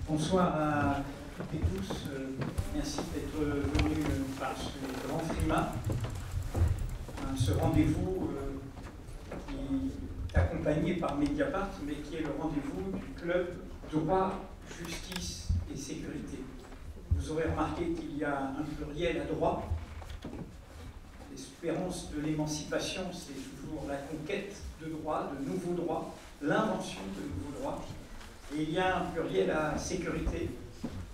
Bonsoir à toutes et tous. Merci d'être venus par ce grand frima, ce rendez-vous qui est accompagné par Mediapart, mais qui est le rendez-vous du club droit, justice et sécurité. Vous aurez remarqué qu'il y a un pluriel à droit. L'espérance de l'émancipation, c'est toujours la conquête de droits, de nouveaux droits, l'invention de nouveaux droits. Et il y a un pluriel à sécurité,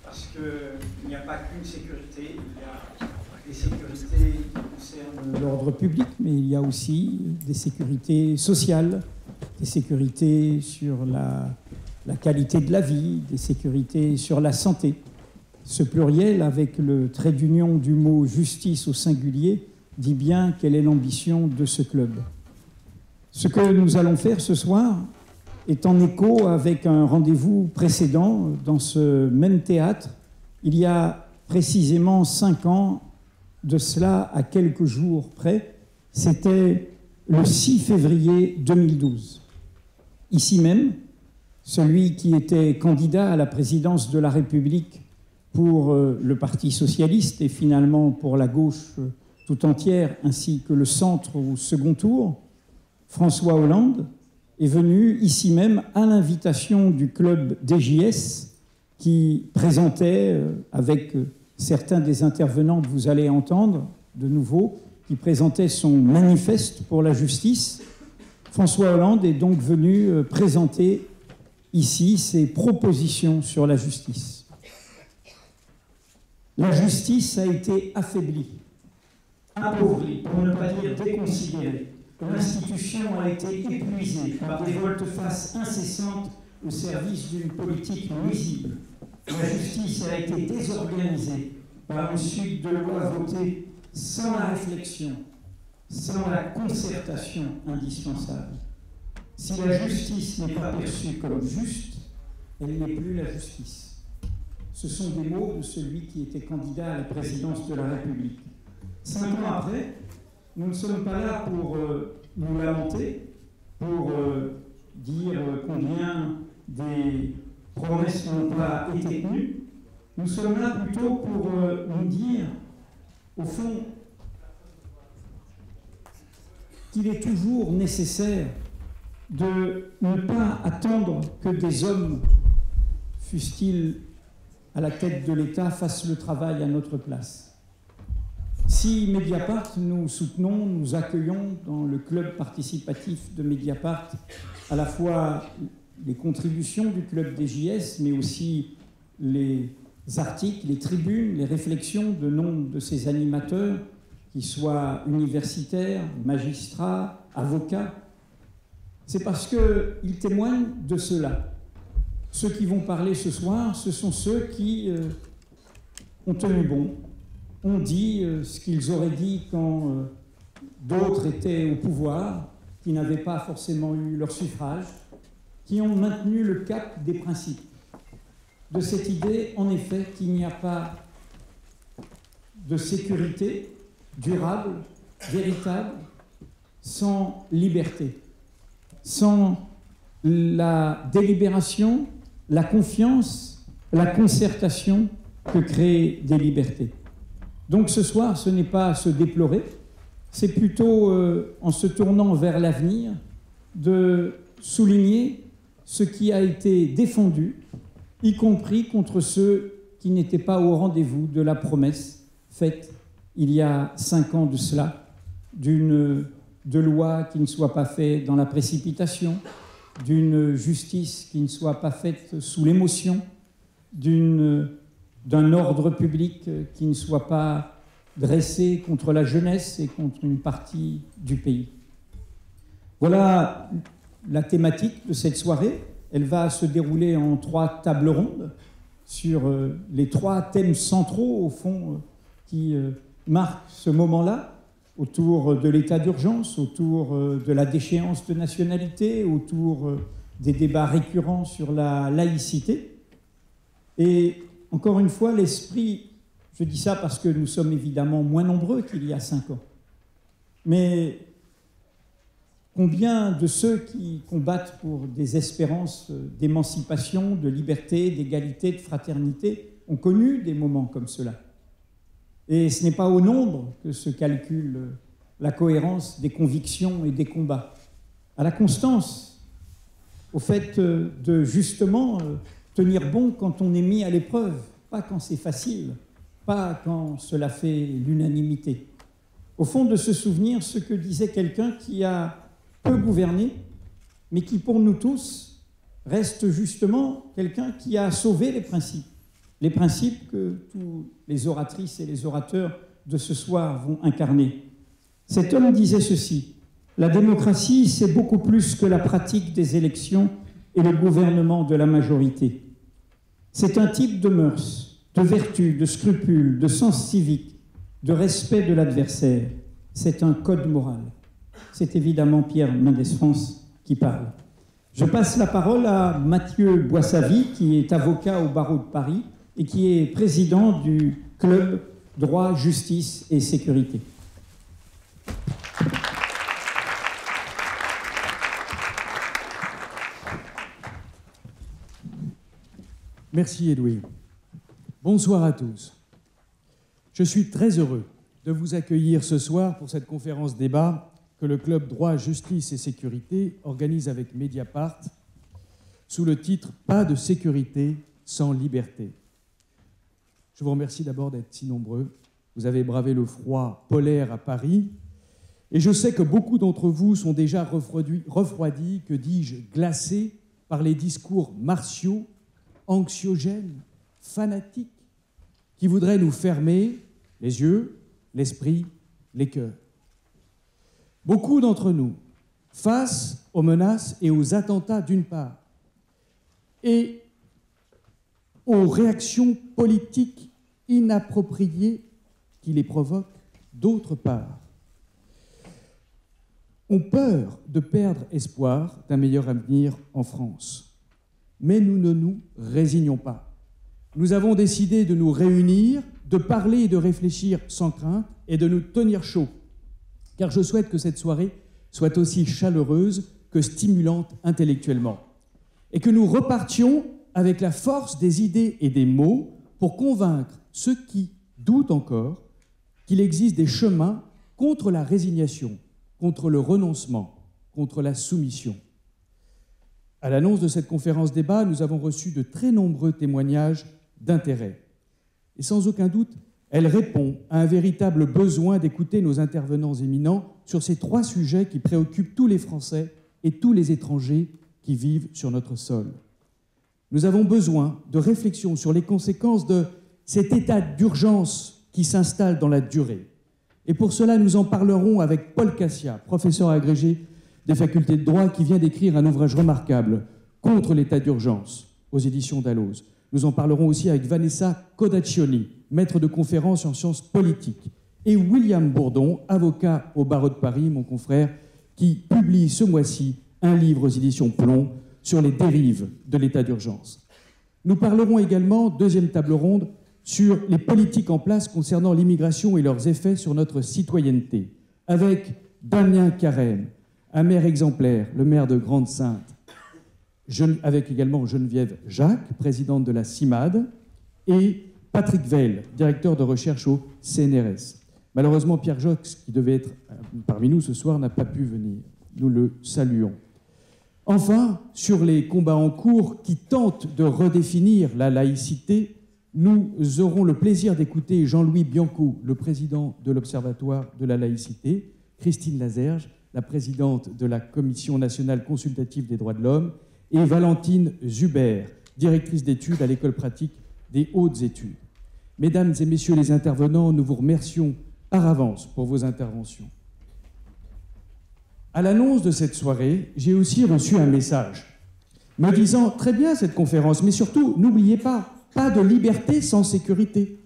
parce qu'il n'y a pas qu'une sécurité, il y a des sécurités qui concernent l'ordre public, mais il y a aussi des sécurités sociales, des sécurités sur la qualité de la vie, des sécurités sur la santé. Ce pluriel, avec le trait d'union du mot justice au singulier, dit bien quelle est l'ambition de ce club. Ce que nous allons faire ce soir est en écho avec un rendez-vous précédent dans ce même théâtre, il y a précisément 5 ans, de cela à quelques jours près, c'était le 6 février 2012. Ici même, celui qui était candidat à la présidence de la République pour le Parti socialiste et finalement pour la gauche tout entière, ainsi que le centre au second tour, François Hollande, est venu ici même à l'invitation du club DJS qui présentait, avec certains des intervenants que vous allez entendre de nouveau, qui présentait son manifeste pour la justice. François Hollande est donc venu présenter ici ses propositions sur la justice. La justice a été affaiblie, appauvrie, pour ne pas dire déconsidérée. L'institution a été épuisée par des volte-face incessantes au service d'une politique nuisible. La justice a été désorganisée par une suite de lois votées sans la réflexion, sans la concertation indispensable. Si la justice n'est pas perçue comme juste, elle n'est plus la justice. Ce sont des mots de celui qui était candidat à la présidence de la République. 5 ans après, nous ne sommes pas là pour nous lamenter, pour dire combien des promesses n'ont pas été tenues. Nous sommes là plutôt pour nous dire, au fond, qu'il est toujours nécessaire de ne pas attendre que des hommes, fussent-ils à la tête de l'État, fassent le travail à notre place. Si Mediapart, nous soutenons, nous accueillons dans le club participatif de Mediapart à la fois les contributions du club DJS, mais aussi les articles, les tribunes, les réflexions de nombre de ces animateurs, qu'ils soient universitaires, magistrats, avocats, c'est parce qu'ils témoignent de cela. Ceux qui vont parler ce soir, ce sont ceux qui ont tenu bon, ont dit ce qu'ils auraient dit quand d'autres étaient au pouvoir, qui n'avaient pas forcément eu leur suffrage, qui ont maintenu le cap des principes. De cette idée, en effet, qu'il n'y a pas de sécurité durable, véritable, sans liberté, sans la délibération, la confiance, la concertation que créent des libertés. Donc ce soir, ce n'est pas se déplorer, c'est plutôt, en se tournant vers l'avenir, de souligner ce qui a été défendu, y compris contre ceux qui n'étaient pas au rendez-vous de la promesse faite il y a 5 ans de cela, d'une loi qui ne soit pas faite dans la précipitation, d'une justice qui ne soit pas faite sous l'émotion, d'un ordre public qui ne soit pas dressé contre la jeunesse et contre une partie du pays. Voilà la thématique de cette soirée. Elle va se dérouler en 3 tables rondes sur les 3 thèmes centraux, au fond, qui marquent ce moment-là, autour de l'état d'urgence, autour de la déchéance de nationalité, autour des débats récurrents sur la laïcité. Et encore une fois, l'esprit, je dis ça parce que nous sommes évidemment moins nombreux qu'il y a 5 ans, mais Combien de ceux qui combattent pour des espérances d'émancipation, de liberté, d'égalité, de fraternité ont connu des moments comme cela. Et ce n'est pas au nombre que se calcule la cohérence des convictions et des combats, à la constance, au fait de justement tenir bon quand on est mis à l'épreuve, pas quand c'est facile, pas quand cela fait l'unanimité. Au fond, de se souvenir ce que disait quelqu'un qui a peu gouverné, mais qui pour nous tous reste justement quelqu'un qui a sauvé les principes que tous les oratrices et les orateurs de ce soir vont incarner. Cet homme disait ceci: la démocratie, c'est beaucoup plus que la pratique des élections et le gouvernement de la majorité. C'est un type de mœurs, de vertu, de scrupules, de sens civique, de respect de l'adversaire. C'est un code moral. C'est évidemment Pierre Mendès France qui parle. Je passe la parole à Mathieu Boissavy, qui est avocat au barreau de Paris et qui est président du club Droit, Justice et Sécurité. Merci Edoui. Bonsoir à tous. Je suis très heureux de vous accueillir ce soir pour cette conférence débat que le Club Droit, Justice et Sécurité organise avec Mediapart sous le titre « Pas de sécurité sans liberté ». Je vous remercie d'abord d'être si nombreux. Vous avez bravé le froid polaire à Paris et je sais que beaucoup d'entre vous sont déjà refroidis, que dis-je, glacés par les discours martiaux, anxiogènes, fanatiques qui voudraient nous fermer les yeux, l'esprit, les cœurs. Beaucoup d'entre nous, face aux menaces et aux attentats d'une part, et aux réactions politiques inappropriées qui les provoquent d'autre part, ont peur de perdre espoir d'un meilleur avenir en France. Mais nous ne nous résignons pas. Nous avons décidé de nous réunir, de parler et de réfléchir sans crainte et de nous tenir chaud, car je souhaite que cette soirée soit aussi chaleureuse que stimulante intellectuellement, et que nous repartions avec la force des idées et des mots pour convaincre ceux qui doutent encore qu'il existe des chemins contre la résignation, contre le renoncement, contre la soumission. À l'annonce de cette conférence débat, nous avons reçu de très nombreux témoignages d'intérêt. Et sans aucun doute, elle répond à un véritable besoin d'écouter nos intervenants éminents sur ces trois sujets qui préoccupent tous les Français et tous les étrangers qui vivent sur notre sol. Nous avons besoin de réflexion sur les conséquences de cet état d'urgence qui s'installe dans la durée. Et pour cela, nous en parlerons avec Paul Cassia, professeur agrégé des facultés de droit, qui vient d'écrire un ouvrage remarquable contre l'état d'urgence aux éditions Dalloz. Nous en parlerons aussi avec Vanessa Codaccioni, maître de conférences en sciences politiques, et William Bourdon, avocat au barreau de Paris, mon confrère, qui publie ce mois-ci un livre aux éditions Plomb sur les dérives de l'état d'urgence. Nous parlerons également, deuxième table ronde, sur les politiques en place concernant l'immigration et leurs effets sur notre citoyenneté, avec Damien Carême, un maire exemplaire, le maire de Grande-Synthe, avec également Geneviève Jacques, présidente de la CIMAD, et Patrick Veil, directeur de recherche au CNRS. Malheureusement, Pierre Jox, qui devait être parmi nous ce soir, n'a pas pu venir. Nous le saluons. Enfin, sur les combats en cours qui tentent de redéfinir la laïcité, nous aurons le plaisir d'écouter Jean-Louis Bianco, le président de l'Observatoire de la laïcité, Christine Lazerge, la présidente de la Commission nationale consultative des droits de l'homme, et Valentine Zuber, directrice d'études à l'École pratique des hautes études. Mesdames et messieurs les intervenants, nous vous remercions par avance pour vos interventions. À l'annonce de cette soirée, j'ai aussi reçu un message me disant « Très bien cette conférence, mais surtout, n'oubliez pas, pas de liberté sans sécurité. »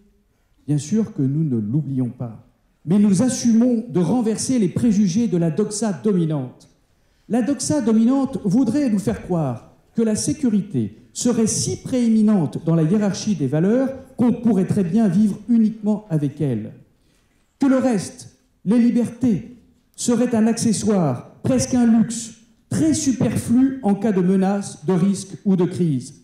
Bien sûr que nous ne l'oublions pas, mais nous assumons de renverser les préjugés de la doxa dominante. La doxa dominante voudrait nous faire croire que la sécurité serait si prééminente dans la hiérarchie des valeurs qu'on pourrait très bien vivre uniquement avec elle. Que le reste, les libertés, serait un accessoire presque un luxe, très superflu en cas de menace, de risque ou de crise.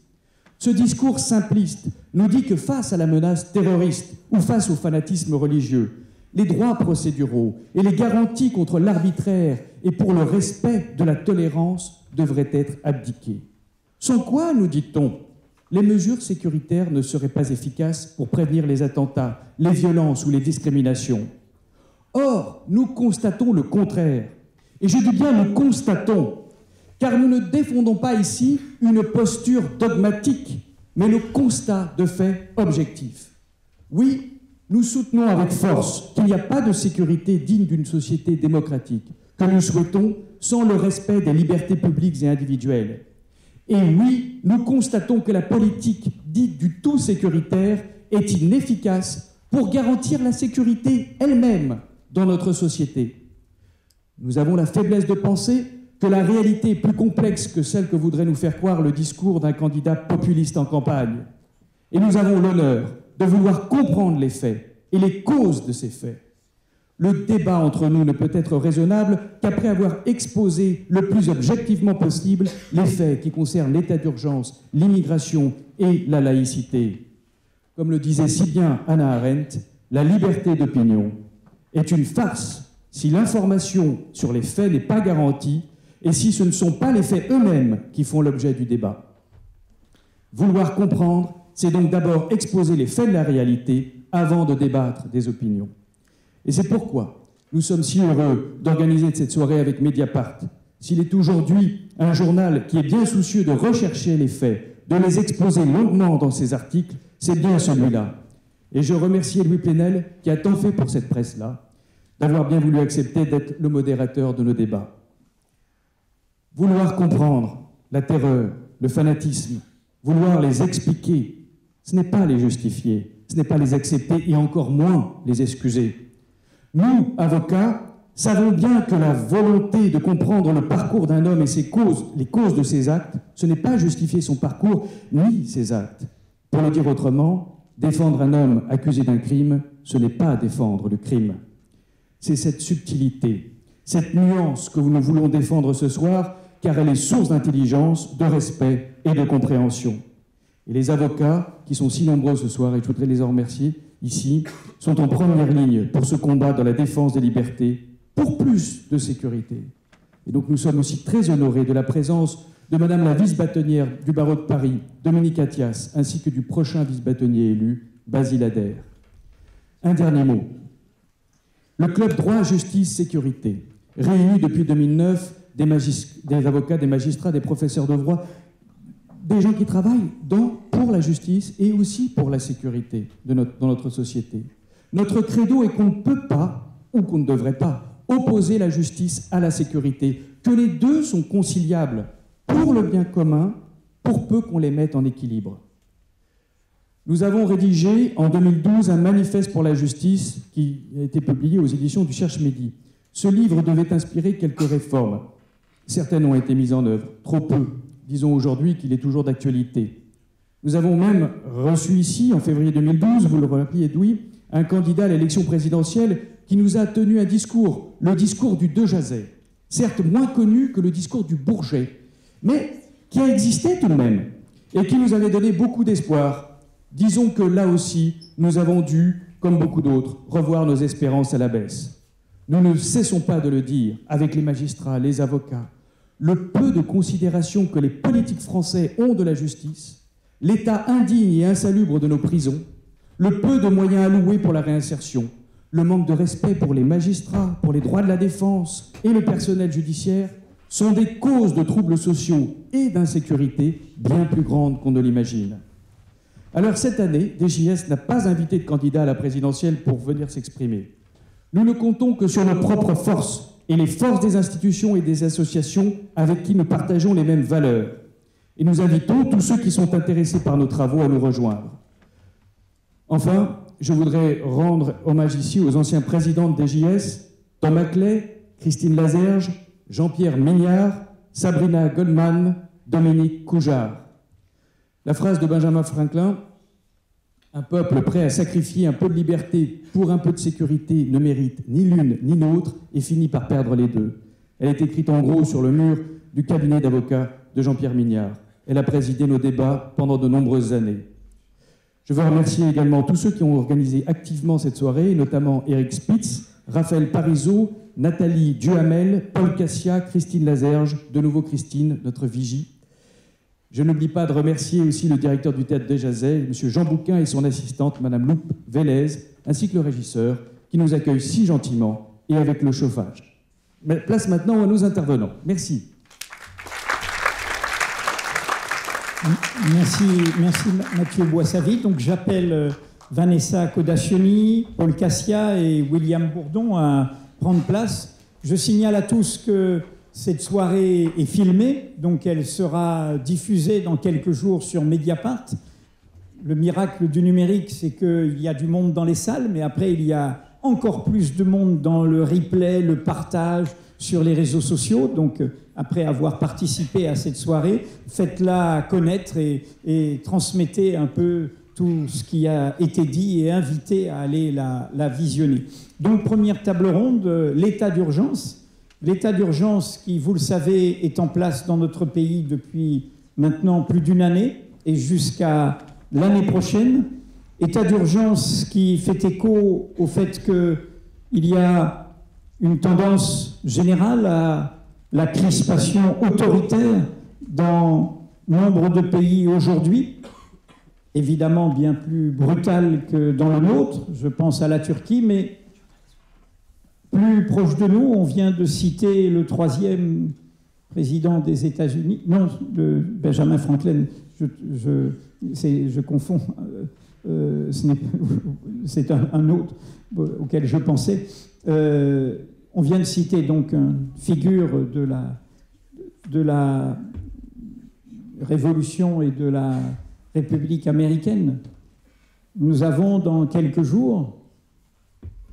Ce discours simpliste nous dit que face à la menace terroriste ou face au fanatisme religieux, les droits procéduraux et les garanties contre l'arbitraire et pour le respect de la tolérance devraient être abdiqués. Sans quoi, nous dit-on, les mesures sécuritaires ne seraient pas efficaces pour prévenir les attentats, les violences ou les discriminations. Or, nous constatons le contraire. Et je dis bien nous constatons, car nous ne défendons pas ici une posture dogmatique, mais le constat de faits objectifs. Oui, nous soutenons avec force qu'il n'y a pas de sécurité digne d'une société démocratique, que nous souhaitons sans le respect des libertés publiques et individuelles. Et oui, nous constatons que la politique dite du tout sécuritaire est inefficace pour garantir la sécurité elle-même dans notre société. Nous avons la faiblesse de penser que la réalité est plus complexe que celle que voudrait nous faire croire le discours d'un candidat populiste en campagne. Et nous avons l'honneur de vouloir comprendre les faits et les causes de ces faits. Le débat entre nous ne peut être raisonnable qu'après avoir exposé le plus objectivement possible les faits qui concernent l'état d'urgence, l'immigration et la laïcité. Comme le disait si bien Hannah Arendt, la liberté d'opinion est une farce si l'information sur les faits n'est pas garantie et si ce ne sont pas les faits eux-mêmes qui font l'objet du débat. Vouloir comprendre, c'est donc d'abord exposer les faits de la réalité avant de débattre des opinions. Et c'est pourquoi nous sommes si heureux d'organiser cette soirée avec Mediapart. S'il est aujourd'hui un journal qui est bien soucieux de rechercher les faits, de les exposer longuement dans ses articles, c'est bien celui-là. Et je remercie Louis Plenel, qui a tant fait pour cette presse-là, d'avoir bien voulu accepter d'être le modérateur de nos débats. Vouloir comprendre la terreur, le fanatisme, vouloir les expliquer, ce n'est pas les justifier, ce n'est pas les accepter et encore moins les excuser. Nous, avocats, savons bien que la volonté de comprendre le parcours d'un homme et ses causes, les causes de ses actes, ce n'est pas justifier son parcours ni ses actes. Pour le dire autrement, défendre un homme accusé d'un crime, ce n'est pas défendre le crime. C'est cette subtilité, cette nuance que nous voulons défendre ce soir, car elle est source d'intelligence, de respect et de compréhension. Et les avocats, qui sont si nombreux ce soir, et je voudrais les en remercier ici, sont en première ligne pour ce combat dans la défense des libertés, pour plus de sécurité. Et donc nous sommes aussi très honorés de la présence de Madame la vice-bâtonnière du barreau de Paris, Dominique Attias, ainsi que du prochain vice-bâtonnier élu, Basile Adair. Un dernier mot. Le club droit, justice, sécurité réunit depuis 2009 des avocats, des magistrats, des professeurs de droit, des gens qui travaillent pour la justice et aussi pour la sécurité dans notre société. Notre credo est qu'on ne peut pas, ou qu'on ne devrait pas, opposer la justice à la sécurité, que les deux sont conciliables pour le bien commun, pour peu qu'on les mette en équilibre. Nous avons rédigé en 2012 un manifeste pour la justice qui a été publié aux éditions du Cherche-Midi. Ce livre devait inspirer quelques réformes. Certaines ont été mises en œuvre, trop peu. Disons aujourd'hui qu'il est toujours d'actualité. Nous avons même reçu ici, en février 2012, vous le rappelez, Edoui, un candidat à l'élection présidentielle qui nous a tenu un discours, le discours du De Jazet, certes moins connu que le discours du Bourget, mais qui a existé tout de même et qui nous avait donné beaucoup d'espoir. Disons que là aussi, nous avons dû, comme beaucoup d'autres, revoir nos espérances à la baisse. Nous ne cessons pas de le dire avec les magistrats, les avocats, le peu de considération que les politiques français ont de la justice, l'état indigne et insalubre de nos prisons, le peu de moyens alloués pour la réinsertion, le manque de respect pour les magistrats, pour les droits de la défense et le personnel judiciaire sont des causes de troubles sociaux et d'insécurité bien plus grandes qu'on ne l'imagine. Alors cette année, DJS n'a pas invité de candidat à la présidentielle pour venir s'exprimer. Nous ne comptons que sur nos propres forces et les forces des institutions et des associations avec qui nous partageons les mêmes valeurs. Et nous invitons tous ceux qui sont intéressés par nos travaux à nous rejoindre. Enfin, je voudrais rendre hommage ici aux anciens présidents de DJS, Thomas Clay, Christine Lazerge, Jean-Pierre Mignard, Sabrina Goldman, Dominique Coujard. La phrase de Benjamin Franklin, « Un peuple prêt à sacrifier un peu de liberté pour un peu de sécurité ne mérite ni l'une ni l'autre et finit par perdre les deux ». Elle est écrite en gros sur le mur du cabinet d'avocats de Jean-Pierre Mignard. Elle a présidé nos débats pendant de nombreuses années. Je veux remercier également tous ceux qui ont organisé activement cette soirée, notamment Eric Spitz, Raphaël Parisot, Nathalie Duhamel, Paul Cassia, Christine Lazerge, de nouveau Christine, notre vigie. Je n'oublie pas de remercier aussi le directeur du Théâtre des Jazets, M. Jean Bouquin, et son assistante, Mme Loupe Vélez, ainsi que le régisseur, qui nous accueille si gentiment et avec le chauffage. Mais place maintenant à nos intervenants. Merci. Merci Mathieu Boissavy. Donc j'appelle Vanessa Codacioni, Paul Cassia et William Bourdon à prendre place. Je signale à tous que cette soirée est filmée, donc elle sera diffusée dans quelques jours sur Mediapart. Le miracle du numérique, c'est qu'il y a du monde dans les salles, mais après il y a encore plus de monde dans le replay, le partage sur les réseaux sociaux. Donc après avoir participé à cette soirée, faites-la connaître et transmettez un peu tout ce qui a été dit et invitez à aller la visionner. Donc première table ronde, l'état d'urgence. L'état d'urgence qui, vous le savez, est en place dans notre pays depuis maintenant plus d'une année et jusqu'à l'année prochaine. État d'urgence qui fait écho au fait qu'il y a une tendance générale à la crispation autoritaire dans nombre de pays aujourd'hui, évidemment bien plus brutale que dans le nôtre, je pense à la Turquie, mais plus proche de nous, on vient de citer le 3e président des États-Unis, non, Benjamin Franklin, je confonds, c'est un autre auquel je pensais. On vient de citer donc une figure de la Révolution et de la République américaine. Nous avons dans quelques jours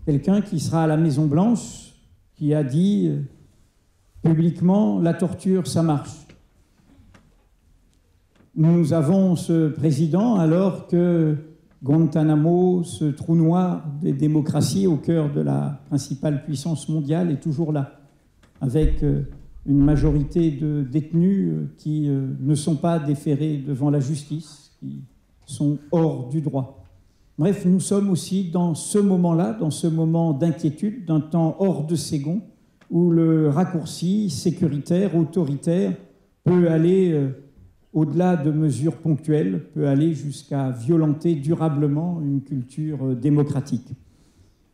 quelqu'un qui sera à la Maison-Blanche, qui a dit publiquement « la torture, ça marche ». Nous avons ce président alors que Guantanamo, ce trou noir des démocraties au cœur de la principale puissance mondiale, est toujours là, avec une majorité de détenus qui ne sont pas déférés devant la justice, qui sont hors du droit. Bref, nous sommes aussi dans ce moment-là, dans ce moment d'inquiétude, d'un temps hors de ses gonds, où le raccourci sécuritaire, autoritaire, peut aller au-delà de mesures ponctuelles, peut aller jusqu'à violenter durablement une culture démocratique.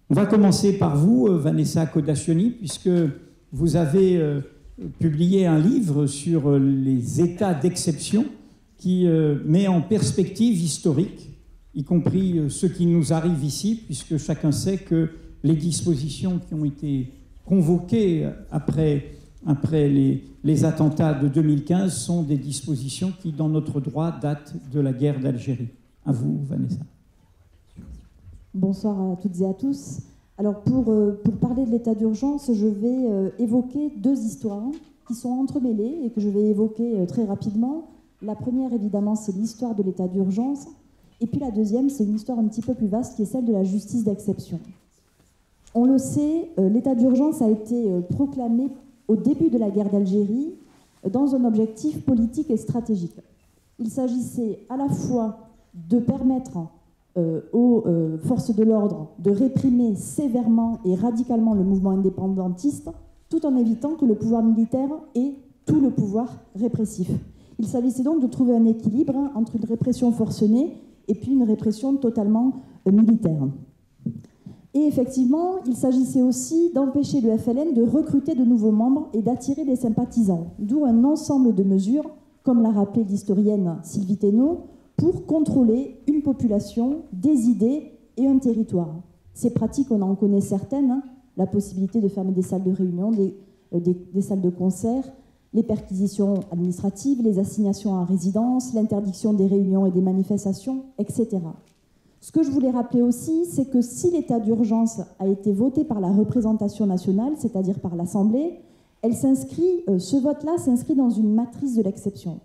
On va commencer par vous, Vanessa Codacioni, puisque vous avez publié un livre sur les états d'exception qui met en perspective historique, y compris ceux qui nous arrivent ici, puisque chacun sait que les dispositions qui ont été convoquées après les attentats de 2015 sont des dispositions qui, dans notre droit, datent de la guerre d'Algérie. À vous, Vanessa. Bonsoir à toutes et à tous. Alors, pour parler de l'état d'urgence, je vais évoquer deux histoires qui sont entremêlées et que je vais évoquer très rapidement. La première, évidemment, c'est l'histoire de l'état d'urgence. Et puis la deuxième, c'est une histoire un petit peu plus vaste qui est celle de la justice d'exception. On le sait, l'état d'urgence a été proclamé au début de la guerre d'Algérie dans un objectif politique et stratégique. Il s'agissait à la fois de permettre aux forces de l'ordre de réprimer sévèrement et radicalement le mouvement indépendantiste, tout en évitant que le pouvoir militaire ait tout le pouvoir répressif. Il s'agissait donc de trouver un équilibre entre une répression forcenée et puis une répression totalement militaire. Et effectivement, il s'agissait aussi d'empêcher le FLN de recruter de nouveaux membres et d'attirer des sympathisants, d'où un ensemble de mesures, comme l'a rappelé l'historienne Sylvie Thénault, pour contrôler une population, des idées et un territoire. Ces pratiques, on en connaît certaines, la possibilité de fermer des salles de réunion, des salles de concert, les perquisitions administratives, les assignations à résidence, l'interdiction des réunions et des manifestations, etc. Ce que je voulais rappeler aussi, c'est que si l'état d'urgence a été voté par la représentation nationale, c'est-à-dire par l'Assemblée, ce vote-là s'inscrit dans une matrice de l'exception.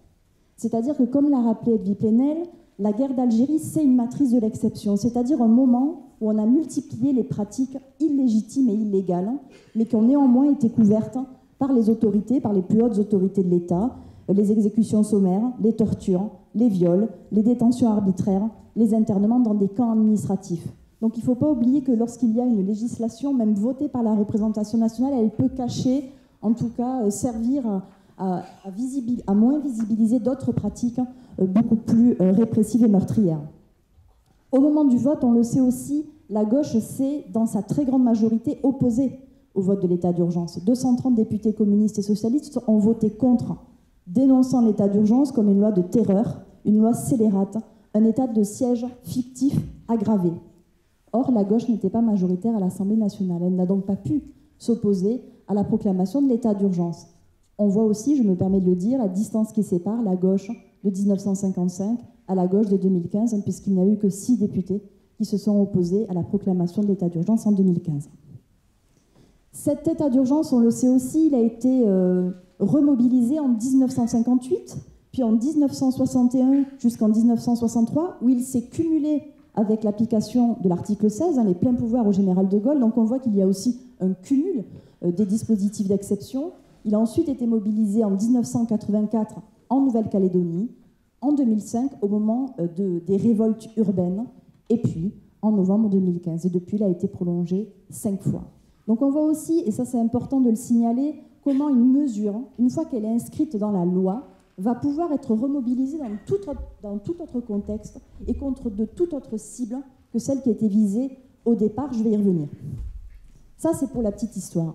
C'est-à-dire que, comme l'a rappelé Edwy Plenel, la guerre d'Algérie, c'est une matrice de l'exception, c'est-à-dire un moment où on a multiplié les pratiques illégitimes et illégales, mais qui ont néanmoins été couvertes par les autorités, par les plus hautes autorités de l'État, les exécutions sommaires, les tortures, les viols, les détentions arbitraires, les internements dans des camps administratifs. Donc il ne faut pas oublier que lorsqu'il y a une législation, même votée par la représentation nationale, elle peut cacher, en tout cas servir à moins visibiliser d'autres pratiques beaucoup plus répressives et meurtrières. Au moment du vote, on le sait aussi, la gauche s'est, dans sa très grande majorité, opposée au vote de l'état d'urgence. 230 députés communistes et socialistes ont voté contre, dénonçant l'état d'urgence comme une loi de terreur, une loi scélérate, un état de siège fictif aggravé. Or, la gauche n'était pas majoritaire à l'Assemblée nationale. Elle n'a donc pas pu s'opposer à la proclamation de l'état d'urgence. On voit aussi, je me permets de le dire, la distance qui sépare la gauche de 1955 à la gauche de 2015, puisqu'il n'y a eu que 6 députés qui se sont opposés à la proclamation de l'état d'urgence en 2015. Cet état d'urgence, on le sait aussi, il a été remobilisé en 1958, puis en 1961 jusqu'en 1963, où il s'est cumulé avec l'application de l'article 16, les pleins pouvoirs au général de Gaulle. Donc on voit qu'il y a aussi un cumul des dispositifs d'exception. Il a ensuite été mobilisé en 1984 en Nouvelle-Calédonie, en 2005 au moment des révoltes urbaines, et puis en novembre 2015. Et depuis, il a été prolongé 5 fois. Donc on voit aussi, et ça c'est important de le signaler, comment une mesure, une fois qu'elle est inscrite dans la loi, va pouvoir être remobilisée dans tout autre contexte et contre de toute autre cible que celle qui a été visée au départ. Je vais y revenir. Ça, c'est pour la petite histoire.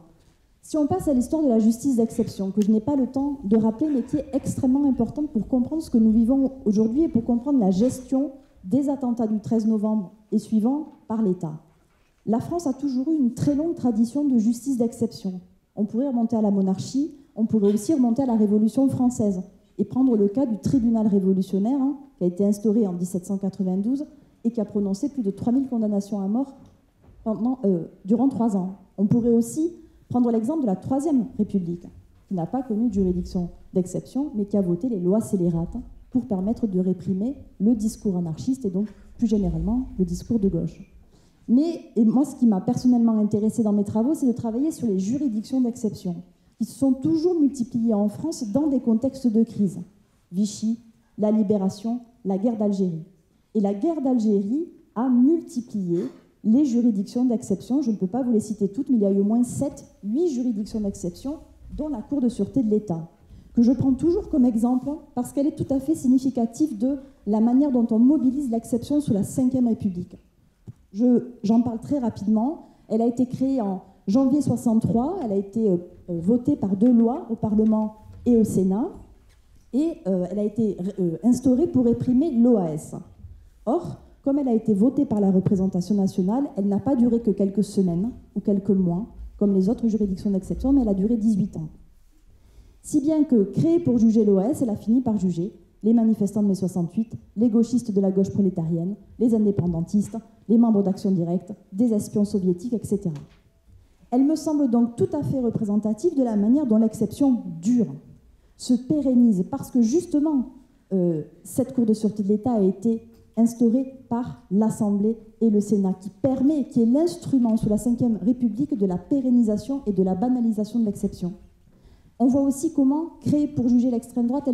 Si on passe à l'histoire de la justice d'exception, que je n'ai pas le temps de rappeler, mais qui est extrêmement importante pour comprendre ce que nous vivons aujourd'hui et pour comprendre la gestion des attentats du 13 novembre et suivants par l'État. La France a toujours eu une très longue tradition de justice d'exception. On pourrait remonter à la monarchie, on pourrait aussi remonter à la Révolution française et prendre le cas du tribunal révolutionnaire qui a été instauré en 1792 et qui a prononcé plus de 3000 condamnations à mort durant 3 ans. On pourrait aussi prendre l'exemple de la Troisième République, qui n'a pas connu de juridiction d'exception, mais qui a voté les lois scélérates pour permettre de réprimer le discours anarchiste et donc plus généralement le discours de gauche. Et moi, ce qui m'a personnellement intéressé dans mes travaux, c'est de travailler sur les juridictions d'exception, qui se sont toujours multipliées en France dans des contextes de crise. Vichy, la Libération, la guerre d'Algérie. Et la guerre d'Algérie a multiplié les juridictions d'exception. Je ne peux pas vous les citer toutes, mais il y a eu au moins 7-8 juridictions d'exception, dont la Cour de sûreté de l'État, que je prends toujours comme exemple parce qu'elle est tout à fait significative de la manière dont on mobilise l'exception sous la Ve République. J'en parle très rapidement. Elle a été créée en janvier 1963, elle a été votée par 2 lois au Parlement et au Sénat, et elle a été instaurée pour réprimer l'OAS. Or, comme elle a été votée par la représentation nationale, elle n'a pas duré que quelques semaines ou quelques mois, comme les autres juridictions d'exception, mais elle a duré 18 ans. Si bien que, créée pour juger l'OAS, elle a fini par juger les manifestants de mai 68, les gauchistes de la gauche prolétarienne, les indépendantistes, les membres d'Action Directe, des espions soviétiques, etc. Elle me semble donc tout à fait représentative de la manière dont l'exception dure, se pérennise, parce que justement, cette Cour de sûreté de l'État a été instaurée par l'Assemblée et le Sénat, qui permet, qui est l'instrument sous la Ve République de la pérennisation et de la banalisation de l'exception. On voit aussi comment, créée pour juger l'extrême droite,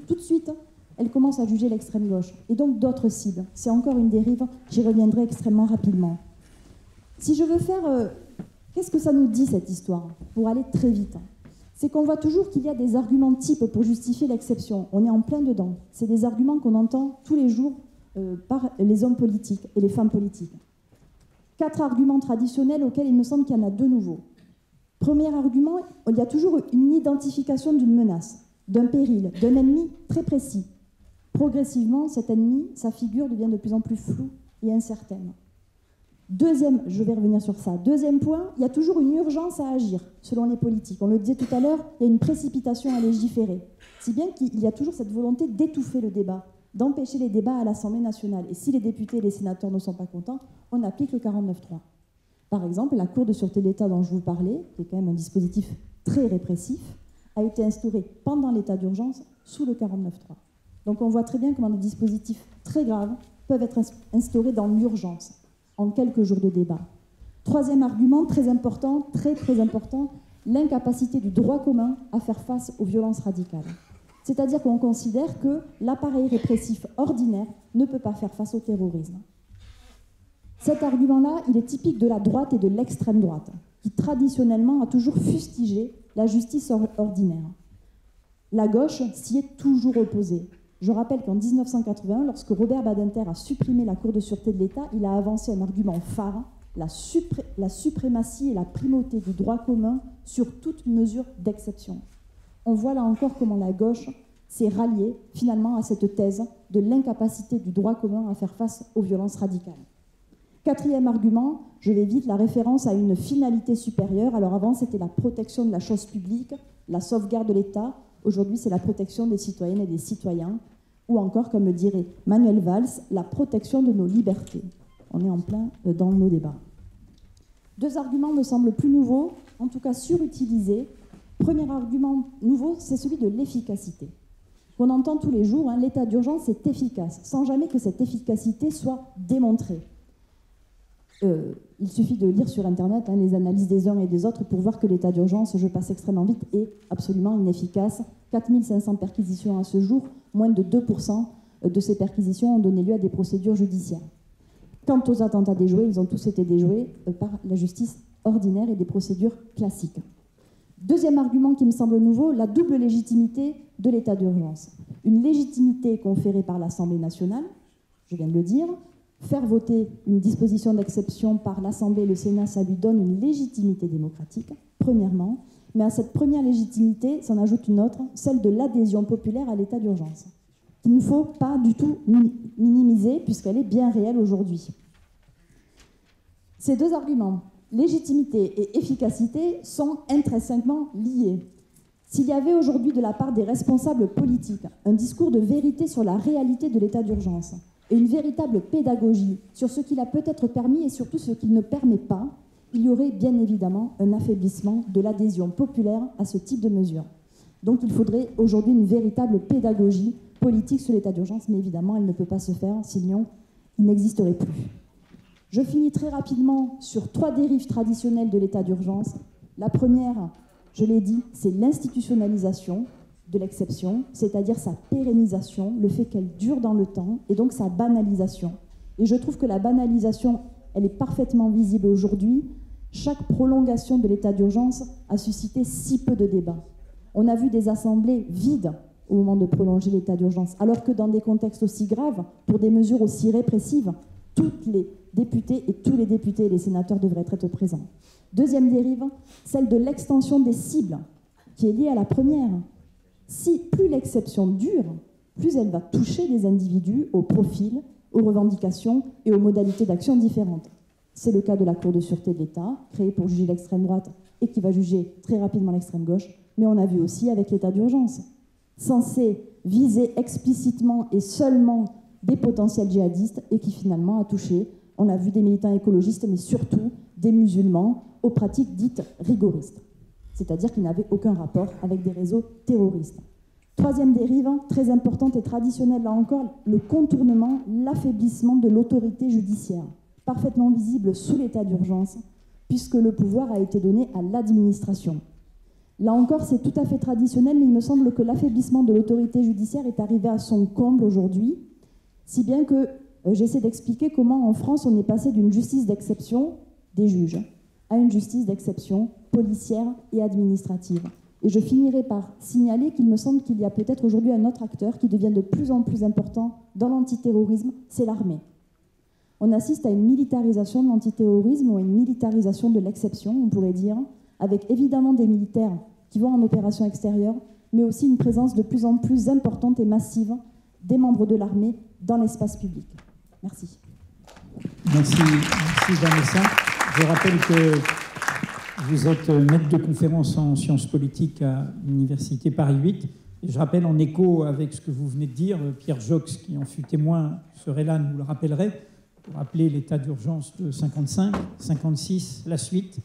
tout de suite, elle commence à juger l'extrême gauche, et donc d'autres cibles. C'est encore une dérive, j'y reviendrai extrêmement rapidement. Si je veux faire... qu'est-ce que ça nous dit, cette histoire, pour aller très vite? C'est qu'on voit toujours qu'il y a des arguments types pour justifier l'exception. On est en plein dedans. C'est des arguments qu'on entend tous les jours par les hommes politiques et les femmes politiques. 4 arguments traditionnels auxquels il me semble qu'il y en a 2 nouveaux. Premier argument, il y a toujours une identification d'une menace, d'un péril, d'un ennemi très précis. Progressivement, cet ennemi, sa figure devient de plus en plus floue et incertaine. Deuxième, je vais revenir sur ça. Deuxième point, il y a toujours une urgence à agir, selon les politiques. On le disait tout à l'heure, il y a une précipitation à légiférer. Si bien qu'il y a toujours cette volonté d'étouffer le débat, d'empêcher les débats à l'Assemblée nationale. Et si les députés et les sénateurs ne sont pas contents, on applique le 49.3. Par exemple, la Cour de sûreté de l'État dont je vous parlais, qui est quand même un dispositif très répressif, a été instaurée pendant l'état d'urgence sous le 49.3. Donc on voit très bien comment des dispositifs très graves peuvent être instaurés dans l'urgence, en quelques jours de débat. Troisième argument, très important, très important, l'incapacité du droit commun à faire face aux violences radicales. C'est-à-dire qu'on considère que l'appareil répressif ordinaire ne peut pas faire face au terrorisme. Cet argument-là, il est typique de la droite et de l'extrême droite, qui traditionnellement a toujours fustigé la justice ordinaire. La gauche s'y est toujours opposée. Je rappelle qu'en 1981, lorsque Robert Badinter a supprimé la Cour de sûreté de l'État, il a avancé un argument phare, la suprématie et la primauté du droit commun sur toute mesure d'exception. On voit là encore comment la gauche s'est ralliée finalement à cette thèse de l'incapacité du droit commun à faire face aux violences radicales. Quatrième argument, je vais vite, la référence à une finalité supérieure. Alors avant, c'était la protection de la chose publique, la sauvegarde de l'État. Aujourd'hui, c'est la protection des citoyennes et des citoyens. Ou encore, comme le dirait Manuel Valls, la protection de nos libertés. On est en plein dans nos débats. Deux arguments me semblent plus nouveaux, en tout cas surutilisés. Premier argument nouveau, c'est celui de l'efficacité. On entend tous les jours, l'état d'urgence est efficace, sans jamais que cette efficacité soit démontrée. Il suffit de lire sur Internet les analyses des uns et des autres pour voir que l'état d'urgence, je passe extrêmement vite, est absolument inefficace. 4500 perquisitions à ce jour, moins de 2% de ces perquisitions ont donné lieu à des procédures judiciaires. Quant aux attentats déjoués, ils ont tous été déjoués par la justice ordinaire et des procédures classiques. Deuxième argument qui me semble nouveau, la double légitimité de l'état d'urgence. Une légitimité conférée par l'Assemblée nationale, je viens de le dire. Faire voter une disposition d'exception par l'Assemblée et le Sénat, ça lui donne une légitimité démocratique, premièrement. Mais à cette première légitimité s'en ajoute une autre, celle de l'adhésion populaire à l'état d'urgence, qu'il ne faut pas du tout minimiser puisqu'elle est bien réelle aujourd'hui. Ces deux arguments, légitimité et efficacité, sont intrinsèquement liés. S'il y avait aujourd'hui de la part des responsables politiques un discours de vérité sur la réalité de l'état d'urgence, et une véritable pédagogie sur ce qu'il a peut-être permis et surtout ce qu'il ne permet pas, il y aurait bien évidemment un affaiblissement de l'adhésion populaire à ce type de mesures. Donc il faudrait aujourd'hui une véritable pédagogie politique sur l'état d'urgence, mais évidemment elle ne peut pas se faire, sinon il n'existerait plus. Je finis très rapidement sur 3 dérives traditionnelles de l'état d'urgence. La première, je l'ai dit, c'est l'institutionnalisation de l'exception, c'est-à-dire sa pérennisation, le fait qu'elle dure dans le temps, et donc sa banalisation. Et je trouve que la banalisation, elle est parfaitement visible aujourd'hui. Chaque prolongation de l'état d'urgence a suscité si peu de débats. On a vu des assemblées vides au moment de prolonger l'état d'urgence, alors que dans des contextes aussi graves, pour des mesures aussi répressives, toutes les députés et tous les députés et les sénateurs devraient être présents. Deuxième dérive, celle de l'extension des cibles, qui est liée à la première. Si plus l'exception dure, plus elle va toucher des individus aux profils, aux revendications et aux modalités d'action différentes. C'est le cas de la Cour de sûreté de l'État, créée pour juger l'extrême droite et qui va juger très rapidement l'extrême gauche, mais on a vu aussi avec l'état d'urgence, censé viser explicitement et seulement des potentiels djihadistes et qui finalement a touché, on a vu des militants écologistes, mais surtout des musulmans aux pratiques dites rigoristes, c'est-à-dire qui n'avaient aucun rapport avec des réseaux terroristes. Troisième dérive, très importante et traditionnelle, là encore, le contournement, l'affaiblissement de l'autorité judiciaire, parfaitement visible sous l'état d'urgence, puisque le pouvoir a été donné à l'administration. Là encore, c'est tout à fait traditionnel, mais il me semble que l'affaiblissement de l'autorité judiciaire est arrivé à son comble aujourd'hui, si bien que j'essaie d'expliquer comment en France on est passé d'une justice d'exception, des juges, à une justice d'exception policière et administrative. Et je finirai par signaler qu'il me semble qu'il y a peut-être aujourd'hui un autre acteur qui devient de plus en plus important dans l'antiterrorisme, c'est l'armée. On assiste à une militarisation de l'antiterrorisme ou à une militarisation de l'exception, on pourrait dire, avec évidemment des militaires qui vont en opération extérieure, mais aussi une présence de plus en plus importante et massive des membres de l'armée dans l'espace public. Merci. Merci Vanessa. Je rappelle que vous êtes maître de conférence en sciences politiques à l'Université Paris 8. Et je rappelle, en écho avec ce que vous venez de dire, Pierre Jox, qui en fut témoin, serait là, nous le rappellerait, pour rappeler l'état d'urgence de 55, 56, la suite.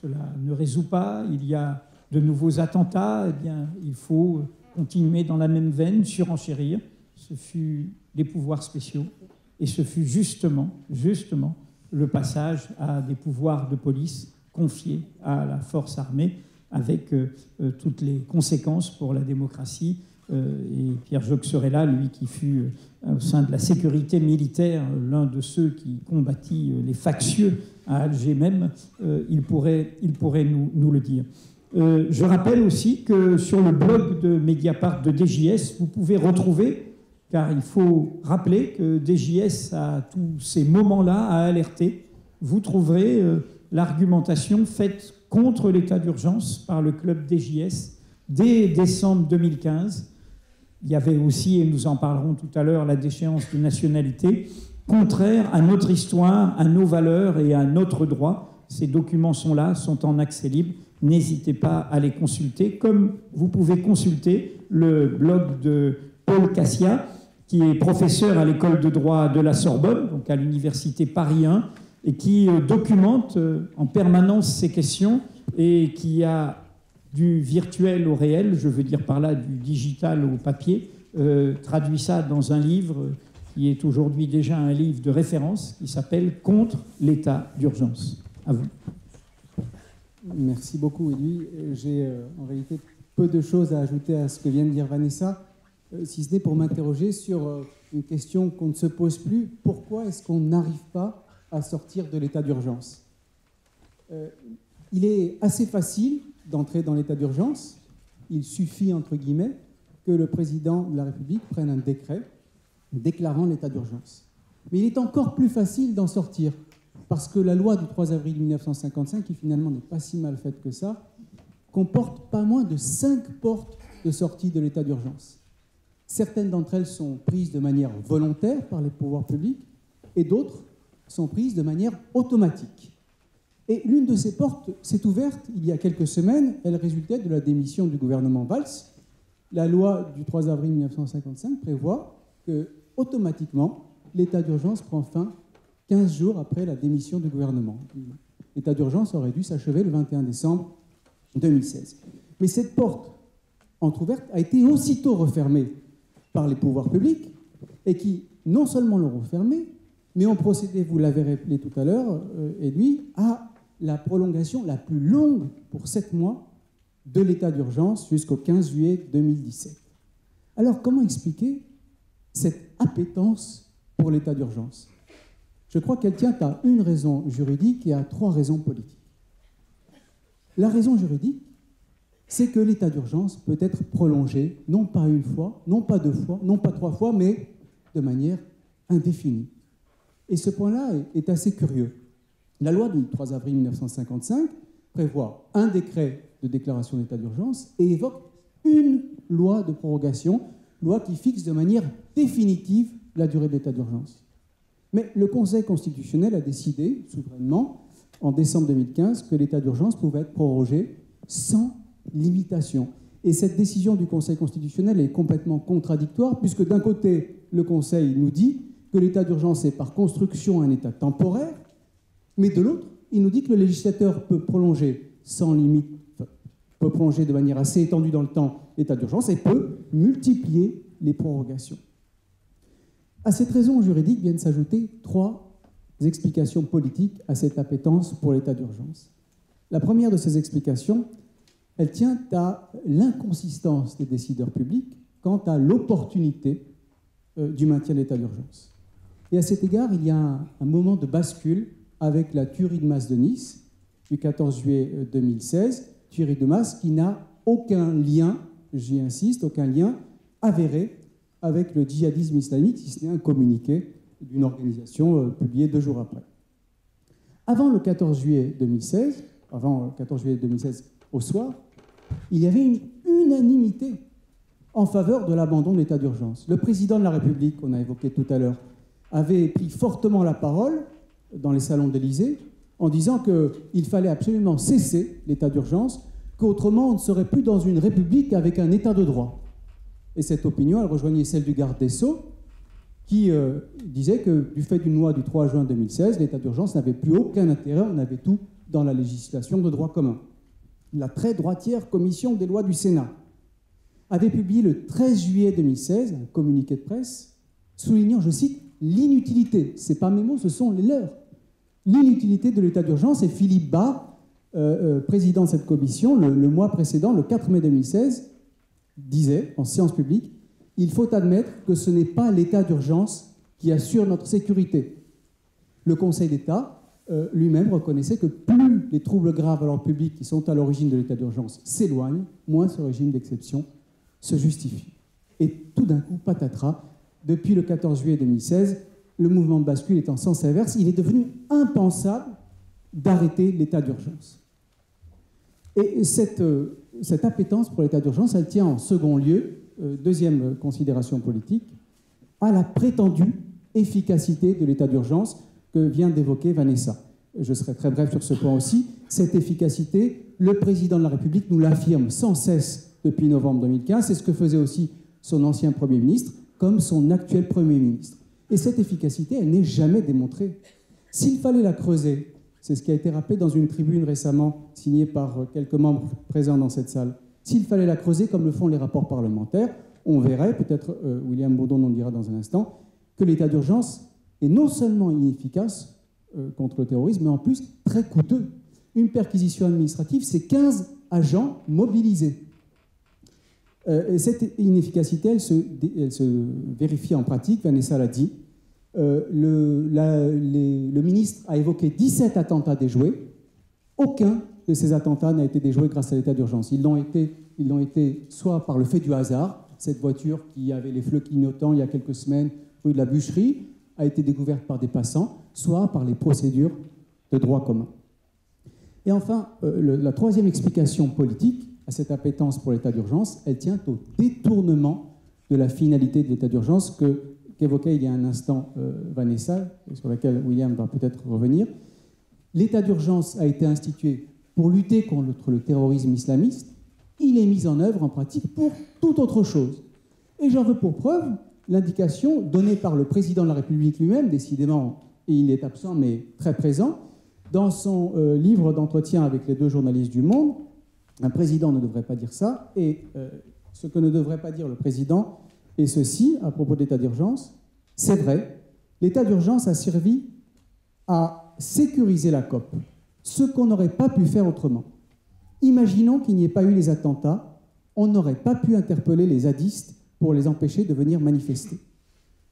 Cela ne résout pas, il y a de nouveaux attentats, eh bien, il faut continuer dans la même veine, surenchérir. Ce fut les pouvoirs spéciaux, et ce fut justement le passage à des pouvoirs de police confiée à la force armée, avec toutes les conséquences pour la démocratie. Et Pierre Joxerella, lui qui fut au sein de la sécurité militaire, l'un de ceux qui combattit les factieux à Alger même, il pourrait nous le dire. Je rappelle aussi que sur le blog de Mediapart de DJS, vous pouvez retrouver, car il faut rappeler que DJS, à tous ces moments-là, a alerté, vous trouverez l'argumentation faite contre l'état d'urgence par le club DJS dès décembre 2015. Il y avait aussi, et nous en parlerons tout à l'heure, la déchéance de nationalité, contraire à notre histoire, à nos valeurs et à notre droit. Ces documents sont là, sont en accès libre. N'hésitez pas à les consulter, comme vous pouvez consulter le blog de Paul Cassia, qui est professeur à l'école de droit de la Sorbonne, donc à l'université Paris 1, et qui documente en permanence ces questions et qui a du virtuel au réel, je veux dire par là du digital au papier, traduit ça dans un livre qui est aujourd'hui déjà un livre de référence qui s'appelle « Contre l'état d'urgence ». À vous. Merci beaucoup, Edoui. J'ai en réalité peu de choses à ajouter à ce que vient de dire Vanessa, si ce n'est pour m'interroger sur une question qu'on ne se pose plus. Pourquoi est-ce qu'on n'arrive pas à sortir de l'état d'urgence ? Il est assez facile d'entrer dans l'état d'urgence. Il suffit, entre guillemets, que le président de la République prenne un décret déclarant l'état d'urgence. Mais il est encore plus facile d'en sortir, parce que la loi du 3 avril 1955, qui finalement n'est pas si mal faite que ça, comporte pas moins de 5 portes de sortie de l'état d'urgence. Certaines d'entre elles sont prises de manière volontaire par les pouvoirs publics, et d'autres sont prises de manière automatique. Et l'une de ces portes s'est ouverte il y a quelques semaines. Elle résultait de la démission du gouvernement Valls. La loi du 3 avril 1955 prévoit que, automatiquement, l'état d'urgence prend fin 15 jours après la démission du gouvernement. L'état d'urgence aurait dû s'achever le 21 décembre 2016. Mais cette porte entrouverte a été aussitôt refermée par les pouvoirs publics, et qui non seulement l'ont refermée, mais ont procédé, vous l'avez rappelé tout à l'heure, Edoui, à la prolongation la plus longue pour 7 mois de l'état d'urgence jusqu'au 15 juillet 2017. Alors, comment expliquer cette appétence pour l'état d'urgence ? Je crois qu'elle tient à une raison juridique et à 3 raisons politiques. La raison juridique, c'est que l'état d'urgence peut être prolongé, non pas une fois, non pas 2 fois, non pas 3 fois, mais de manière indéfinie. Et ce point-là est assez curieux. La loi du 3 avril 1955 prévoit un décret de déclaration d'état d'urgence et évoque une loi de prorogation, loi qui fixe de manière définitive la durée de l'état d'urgence. Mais le Conseil constitutionnel a décidé, souverainement, en décembre 2015, que l'état d'urgence pouvait être prorogé sans limitation. Et cette décision du Conseil constitutionnel est complètement contradictoire, puisque d'un côté, le Conseil nous dit que l'état d'urgence est par construction un état temporaire, mais de l'autre, il nous dit que le législateur peut prolonger sans limite, peut prolonger de manière assez étendue dans le temps l'état d'urgence et peut multiplier les prorogations. À cette raison juridique viennent s'ajouter 3 explications politiques à cette appétence pour l'état d'urgence. La première de ces explications, elle tient à l'inconsistance des décideurs publics quant à l'opportunité du maintien de l'état d'urgence. Et à cet égard, il y a un moment de bascule avec la tuerie de masse de Nice du 14 juillet 2016, tuerie de masse qui n'a aucun lien, j'y insiste, aucun lien avéré avec le djihadisme islamique, si ce n'est un communiqué d'une organisation publié 2 jours après. Avant le 14 juillet 2016, au soir, il y avait une unanimité en faveur de l'abandon de l'état d'urgence. Le président de la République, qu'on a évoqué tout à l'heure, avait pris fortement la parole dans les salons d'Élysée en disant qu'il fallait absolument cesser l'état d'urgence, qu'autrement on ne serait plus dans une république avec un état de droit. Et cette opinion, elle rejoignait celle du garde des Sceaux, qui disait que du fait d'une loi du 3 juin 2016, l'état d'urgence n'avait plus aucun intérêt, on avait tout dans la législation de droit commun. La très droitière commission des lois du Sénat avait publié le 13 juillet 2016 un communiqué de presse soulignant, je cite, l'inutilité, ce n'est pas mes mots, ce sont les leurs, l'inutilité de l'état d'urgence, et Philippe Bas président de cette commission, le mois précédent, le 4 mai 2016, disait en séance publique « Il faut admettre que ce n'est pas l'état d'urgence qui assure notre sécurité ». Le Conseil d'État lui-même reconnaissait que plus les troubles graves à l'ordre public qui sont à l'origine de l'état d'urgence s'éloignent, moins ce régime d'exception se justifie. Et tout d'un coup, patatras, depuis le 14 juillet 2016, le mouvement de bascule est en sens inverse. Il est devenu impensable d'arrêter l'état d'urgence. Et cette appétence pour l'état d'urgence, elle tient en second lieu, deuxième considération politique, à la prétendue efficacité de l'état d'urgence que vient d'évoquer Vanessa. Je serai très bref sur ce point aussi. Cette efficacité, le président de la République nous l'affirme sans cesse depuis novembre 2015. C'est ce que faisait aussi son ancien Premier ministre, comme son actuel Premier ministre. Et cette efficacité, elle n'est jamais démontrée. S'il fallait la creuser, c'est ce qui a été rappelé dans une tribune récemment signée par quelques membres présents dans cette salle, s'il fallait la creuser comme le font les rapports parlementaires, on verrait, peut-être William Bourdon nous le dira dans un instant, que l'état d'urgence est non seulement inefficace contre le terrorisme, mais en plus très coûteux. Une perquisition administrative, c'est 15 agents mobilisés. Et cette inefficacité, elle se vérifie en pratique, Vanessa l'a dit. Le ministre a évoqué 17 attentats déjoués. Aucun de ces attentats n'a été déjoué grâce à l'état d'urgence. Ils l'ont été soit par le fait du hasard, cette voiture qui avait les feux clignotants il y a quelques semaines rue de la Bûcherie a été découverte par des passants, soit par les procédures de droit commun. Et enfin, la troisième explication politique à cette appétence pour l'état d'urgence, elle tient au détournement de la finalité de l'état d'urgence qu'évoquait il y a un instant Vanessa, et sur laquelle William va peut-être revenir. L'état d'urgence a été institué pour lutter contre le terrorisme islamiste. Il est mis en œuvre en pratique pour toute autre chose. Et j'en veux pour preuve l'indication donnée par le président de la République lui-même, décidément, et il est absent mais très présent, dans son livre d'entretien avec les deux journalistes du Monde. Un président ne devrait pas dire ça, et ce que ne devrait pas dire le président est ceci, à propos de l'état d'urgence. C'est vrai, l'état d'urgence a servi à sécuriser la COP, ce qu'on n'aurait pas pu faire autrement. Imaginons qu'il n'y ait pas eu les attentats, on n'aurait pas pu interpeller les zadistes pour les empêcher de venir manifester.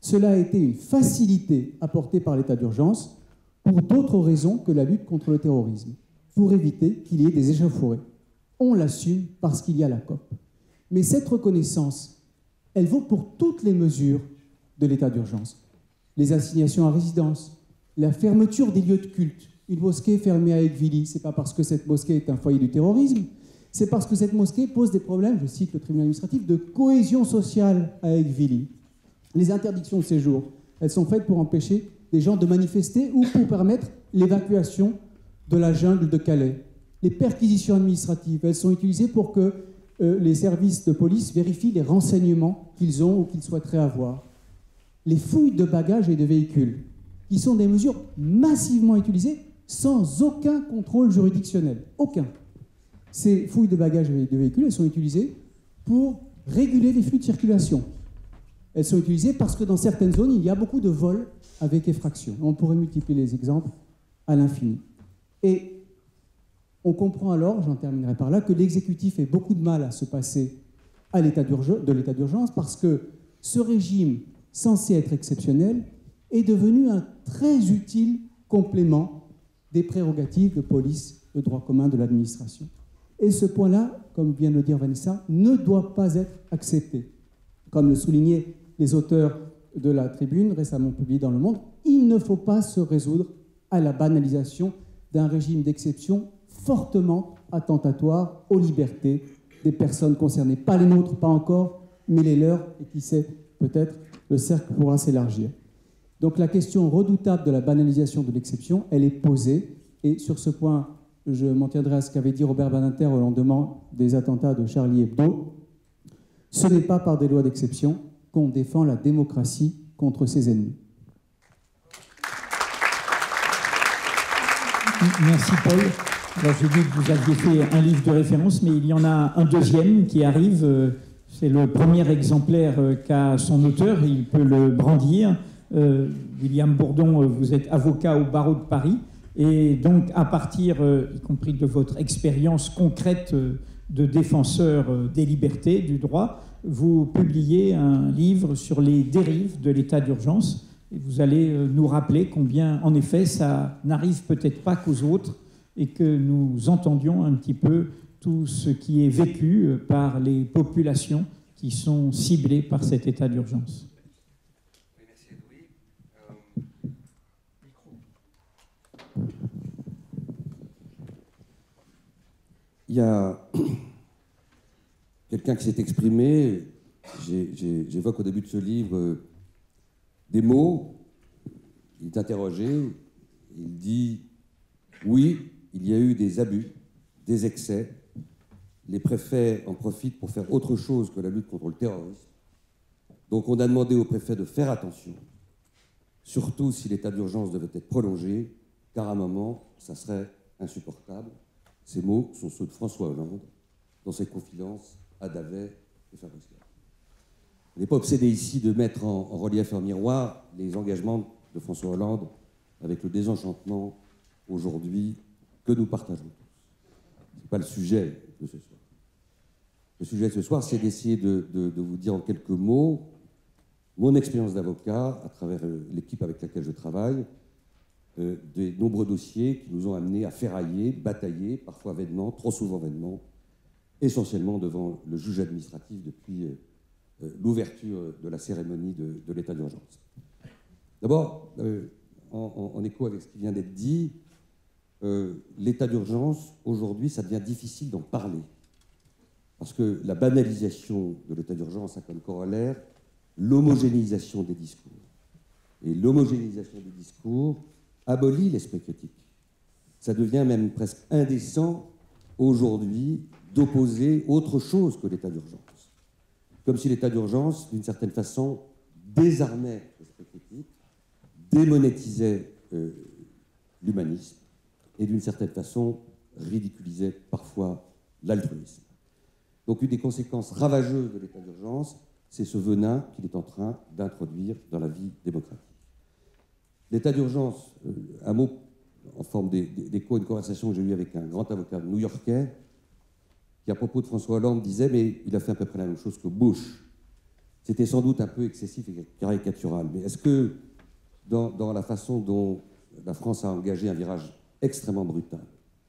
Cela a été une facilité apportée par l'état d'urgence pour d'autres raisons que la lutte contre le terrorisme, pour éviter qu'il y ait des échauffourées. On l'assume parce qu'il y a la COP. Mais cette reconnaissance, elle vaut pour toutes les mesures de l'état d'urgence. Les assignations à résidence, la fermeture des lieux de culte. Une mosquée fermée à Aiguevilly, ce n'est pas parce que cette mosquée est un foyer du terrorisme, c'est parce que cette mosquée pose des problèmes, je cite le tribunal administratif, de cohésion sociale à Aiguevilly. Les interdictions de séjour, elles sont faites pour empêcher des gens de manifester ou pour permettre l'évacuation de la jungle de Calais. Les perquisitions administratives, elles sont utilisées pour que les services de police vérifient les renseignements qu'ils ont ou qu'ils souhaiteraient avoir. Les fouilles de bagages et de véhicules, qui sont des mesures massivement utilisées sans aucun contrôle juridictionnel. Aucun. Ces fouilles de bagages et de véhicules, elles sont utilisées pour réguler les flux de circulation. Elles sont utilisées parce que dans certaines zones, il y a beaucoup de vols avec effraction. On pourrait multiplier les exemples à l'infini. Et on comprend alors, j'en terminerai par là, que l'exécutif ait beaucoup de mal à se passer de l'état d'urgence parce que ce régime, censé être exceptionnel, est devenu un très utile complément des prérogatives de police de droit commun de l'administration. Et ce point-là, comme vient de le dire Vanessa, ne doit pas être accepté. Comme le soulignaient les auteurs de la tribune récemment publiée dans Le Monde, il ne faut pas se résoudre à la banalisation d'un régime d'exception fortement attentatoire aux libertés des personnes concernées. Pas les nôtres, pas encore, mais les leurs, et qui sait, peut-être, le cercle pourra s'élargir. Donc la question redoutable de la banalisation de l'exception, elle est posée, et sur ce point, je m'en tiendrai à ce qu'avait dit Robert Badinter au lendemain des attentats de Charlie Hebdo. Ce n'est pas par des lois d'exception qu'on défend la démocratie contre ses ennemis. Merci Paul. Alors j'ai dit que vous aviez fait un livre de référence, mais il y en a un deuxième qui arrive. C'est le premier exemplaire qu'a son auteur, il peut le brandir. William Bourdon, vous êtes avocat au barreau de Paris. Et donc, à partir, y compris de votre expérience concrète de défenseur des libertés, du droit, vous publiez un livre sur les dérives de l'état d'urgence. Et vous allez nous rappeler combien, en effet, ça n'arrive peut-être pas qu'aux autres et que nous entendions un petit peu tout ce qui est vécu par les populations qui sont ciblées par cet état d'urgence. Oui, merci Edoui. Il y a quelqu'un qui s'est exprimé, j'évoque au début de ce livre des mots, il est interrogé, il dit « Oui, il y a eu des abus, des excès, les préfets en profitent pour faire autre chose que la lutte contre le terrorisme. Donc on a demandé aux préfets de faire attention, surtout si l'état d'urgence devait être prolongé, car à un moment, ça serait insupportable. » Ces mots sont ceux de François Hollande, dans ses confidences à Davet et Fabrice Gall. On n'est pas obsédé ici de mettre en relief et en miroir les engagements de François Hollande avec le désenchantement aujourd'hui que nous partageons tous. Ce n'est pas le sujet de ce soir. Le sujet de ce soir, c'est d'essayer de vous dire en quelques mots mon expérience d'avocat à travers l'équipe avec laquelle je travaille, des nombreux dossiers qui nous ont amenés à ferrailler, batailler, parfois vainement, trop souvent vainement, essentiellement devant le juge administratif depuis l'ouverture de la cérémonie de l'état d'urgence. D'abord, en écho avec ce qui vient d'être dit, l'état d'urgence, aujourd'hui, ça devient difficile d'en parler. Parce que la banalisation de l'état d'urgence a comme corollaire l'homogénéisation des discours. Et l'homogénéisation des discours abolit l'esprit critique. Ça devient même presque indécent aujourd'hui d'opposer autre chose que l'état d'urgence. Comme si l'état d'urgence, d'une certaine façon, désarmait l'esprit critique, démonétisait l'humanisme et d'une certaine façon ridiculisait parfois l'altruisme. Donc une des conséquences ravageuses de l'état d'urgence, c'est ce venin qu'il est en train d'introduire dans la vie démocratique. L'état d'urgence, un mot en forme d'écho à une conversation que j'ai eue avec un grand avocat new-yorkais qui, à propos de François Hollande, disait « mais il a fait à peu près la même chose que Bush ». C'était sans doute un peu excessif et caricatural, mais est-ce que dans la façon dont la France a engagé un virage extrêmement brutal,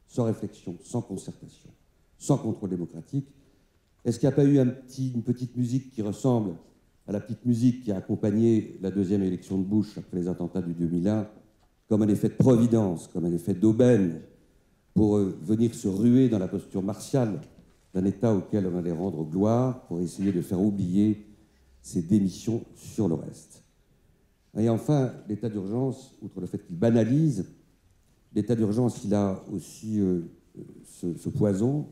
sans réflexion, sans concertation, sans contrôle démocratique, est-ce qu'il n'y a pas eu une petite musique qui ressemble à la petite musique qui a accompagné la deuxième élection de Bush après les attentats du 2001, comme un effet de providence, comme un effet d'aubaine, pour venir se ruer dans la posture martiale d'un État auquel on allait rendre gloire, pour essayer de faire oublier ses démissions sur le reste. Et enfin, l'état d'urgence, outre le fait qu'il banalise, l'état d'urgence, il a aussi ce poison,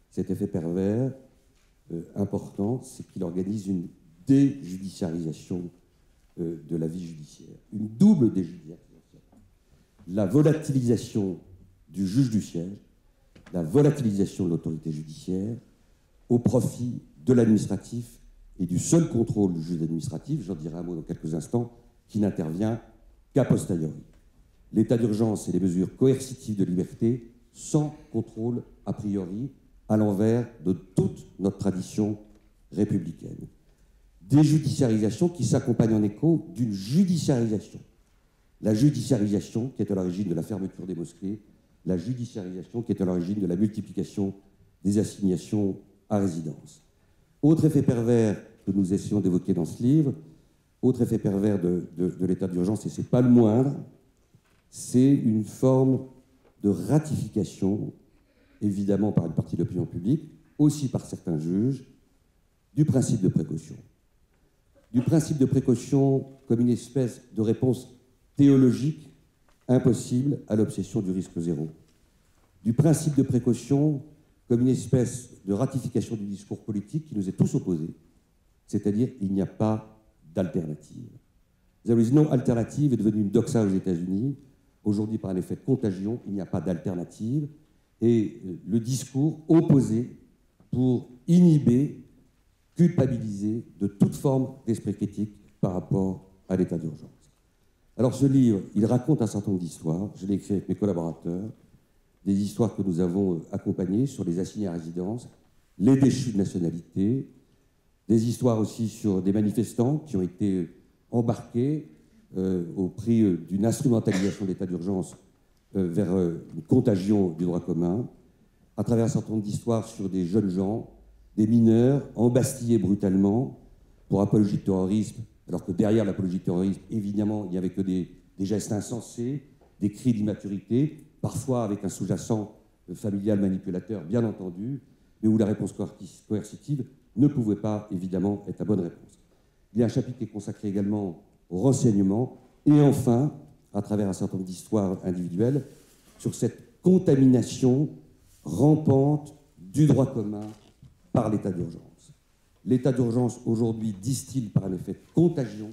cet effet pervers important, c'est qu'il organise une déjudiciarisation de la vie judiciaire, une double déjudiciarisation. La volatilisation du juge du siège, la volatilisation de l'autorité judiciaire au profit de l'administratif et du seul contrôle du juge administratif, j'en dirai un mot dans quelques instants, qui n'intervient qu'a posteriori. L'état d'urgence et les mesures coercitives de liberté sans contrôle a priori à l'envers de toute notre tradition républicaine. Déjudiciarisation qui s'accompagne en écho d'une judiciarisation. La judiciarisation qui est à l'origine de la fermeture des mosquées, la judiciarisation qui est à l'origine de la multiplication des assignations à résidence. Autre effet pervers que nous essayons d'évoquer dans ce livre, autre effet pervers de l'état d'urgence, et ce n'est pas le moindre, c'est une forme de ratification, évidemment par une partie de l'opinion publique, aussi par certains juges, du principe de précaution. Du principe de précaution comme une espèce de réponse théologique impossible à l'obsession du risque zéro. Du principe de précaution comme une espèce de ratification du discours politique qui nous est tous opposé, c'est-à-dire il n'y a pas d'alternative. The is no alternative est devenue une doxa aux États-Unis. Aujourd'hui, par un effet de contagion, il n'y a pas d'alternative. Et le discours opposé pour inhiber, culpabiliser de toute forme d'esprit critique par rapport à l'état d'urgence. Alors ce livre, il raconte un certain nombre d'histoires. Je l'ai écrit avec mes collaborateurs. Des histoires que nous avons accompagnées sur les assignés à résidence, les déchus de nationalité, des histoires aussi sur des manifestants qui ont été embarqués au prix d'une instrumentalisation de l'état d'urgence vers une contagion du droit commun, à travers un certain nombre d'histoires sur des jeunes gens, des mineurs embastillés brutalement pour apologie de terrorisme, alors que derrière l'apologie de terrorisme, évidemment, il n'y avait que des gestes insensés, des cris d'immaturité, parfois avec un sous-jacent familial manipulateur, bien entendu, mais où la réponse coercitive ne pouvait pas, évidemment, être la bonne réponse. Il y a un chapitre qui est consacré également au renseignement, et enfin, à travers un certain nombre d'histoires individuelles, sur cette contamination rampante du droit commun par l'état d'urgence. L'état d'urgence, aujourd'hui, distille par un effet de contagion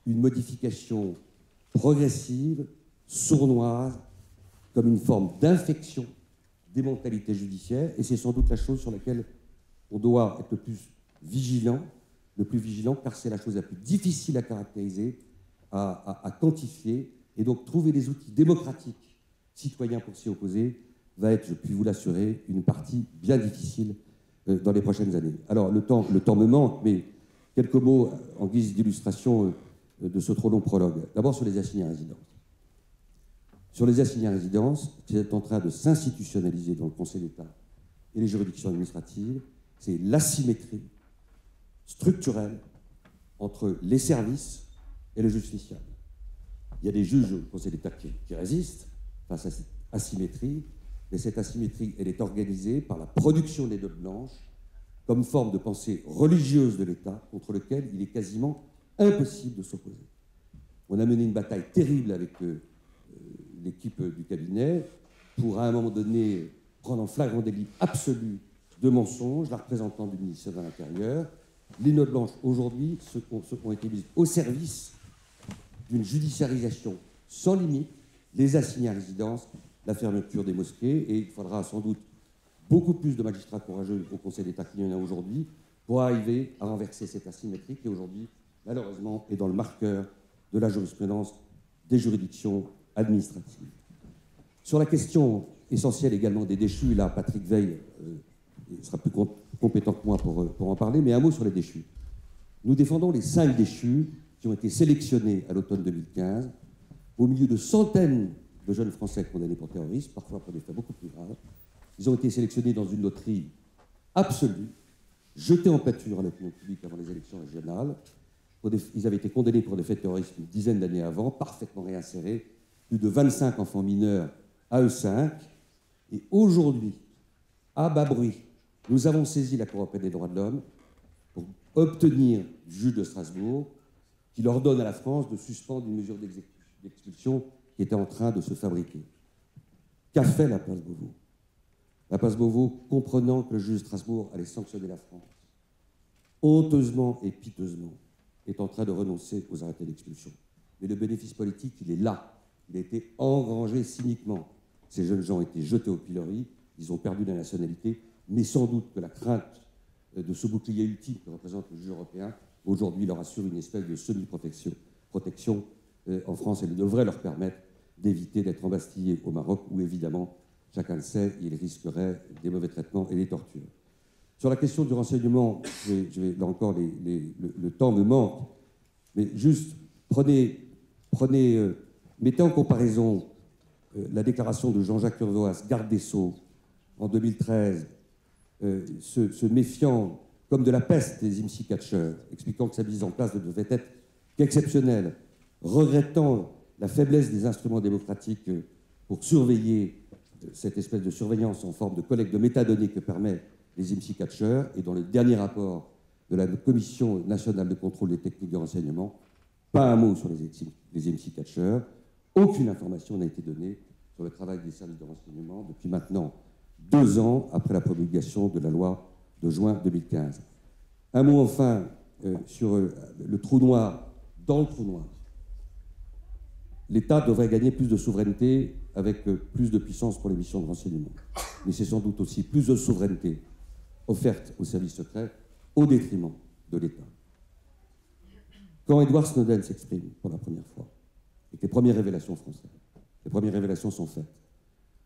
une modification progressive, sournoise, comme une forme d'infection des mentalités judiciaires, et c'est sans doute la chose sur laquelle on doit être le plus vigilant, car c'est la chose la plus difficile à caractériser, à quantifier, et donc trouver des outils démocratiques, citoyens pour s'y opposer, va être, je puis vous l'assurer, une partie bien difficile dans les prochaines années. Alors, le temps me manque, mais quelques mots en guise d'illustration de ce trop long prologue. D'abord sur les assignés à résidence. Sur les assignés à résidence, c'est en train de s'institutionnaliser dans le Conseil d'État et les juridictions administratives, c'est l'asymétrie structurelle entre les services et le justiciable. Il y a des juges au Conseil d'État qui résistent face à cette asymétrie, mais cette asymétrie, elle est organisée par la production des notes blanches comme forme de pensée religieuse de l'État contre lequel il est quasiment impossible de s'opposer. On a mené une bataille terrible avec l'équipe du cabinet pour, à un moment donné, prendre en flagrant délit absolu de mensonges la représentante du ministère de l'Intérieur. Les notes blanches, aujourd'hui, ont été mises au service d'une judiciarisation sans limite, les assignés à résidence, la fermeture des mosquées, et il faudra sans doute beaucoup plus de magistrats courageux au Conseil d'État qu'il y en a aujourd'hui pour arriver à renverser cette asymétrie qui, aujourd'hui, malheureusement, est dans le marqueur de la jurisprudence des juridictions administratives. Sur la question essentielle également des déchus, là, Patrick Veil sera plus compétent que moi pour en parler, mais un mot sur les déchus. Nous défendons les 5 déchus qui ont été sélectionnés à l'automne 2015 au milieu de centaines de jeunes Français condamnés pour terrorisme, parfois pour des faits beaucoup plus graves. Ils ont été sélectionnés dans une loterie absolue, jetés en pâture à l'opinion publique avant les élections régionales. Ils avaient été condamnés pour des faits de terrorisme une dizaine d'années avant, parfaitement réinsérés, plus de 25 enfants mineurs à eux 5. Et aujourd'hui, à bas bruit, nous avons saisi la Cour européenne des droits de l'homme pour obtenir du juge de Strasbourg qui leur donne à la France de suspendre une mesure d'expulsion qui était en train de se fabriquer. Qu'a fait la place Beauvau? La place Beauvau, comprenant que le juge de Strasbourg allait sanctionner la France, honteusement et piteusement, est en train de renoncer aux arrêtés d'expulsion. Mais le bénéfice politique, il est là. Il a été engrangé cyniquement. Ces jeunes gens ont été jetés au pilori, ils ont perdu la nationalité, mais sans doute que la crainte de ce bouclier ultime que représente le juge européen, aujourd'hui, leur assure une espèce de semi-protection en France. Elle devrait leur permettre d'éviter d'être embastillés au Maroc, où évidemment, chacun le sait, ils risqueraient des mauvais traitements et des tortures. Sur la question du renseignement, là encore, le temps me manque, mais juste mettez en comparaison la déclaration de Jean-Jacques Urvoas, garde des Sceaux, en 2013, se méfiant comme de la peste des IMSI catcheurs, expliquant que sa mise en place ne devait être qu'exceptionnelle, regrettant la faiblesse des instruments démocratiques pour surveiller cette espèce de surveillance en forme de collecte de métadonnées que permet les IMSI catcheurs, et dans le dernier rapport de la Commission nationale de contrôle des techniques de renseignement, pas un mot sur les IMSI catcheurs, aucune information n'a été donnée sur le travail des services de renseignement depuis maintenant 2 ans après la promulgation de la loi de juin 2015. Un mot enfin sur le trou noir. Dans le trou noir, l'État devrait gagner plus de souveraineté avec plus de puissance pour les missions de renseignement. Mais c'est sans doute aussi plus de souveraineté offerte aux services secrets au détriment de l'État. Quand Edward Snowden s'exprime pour la première fois, premières révélations françaises. Les premières révélations sont faites.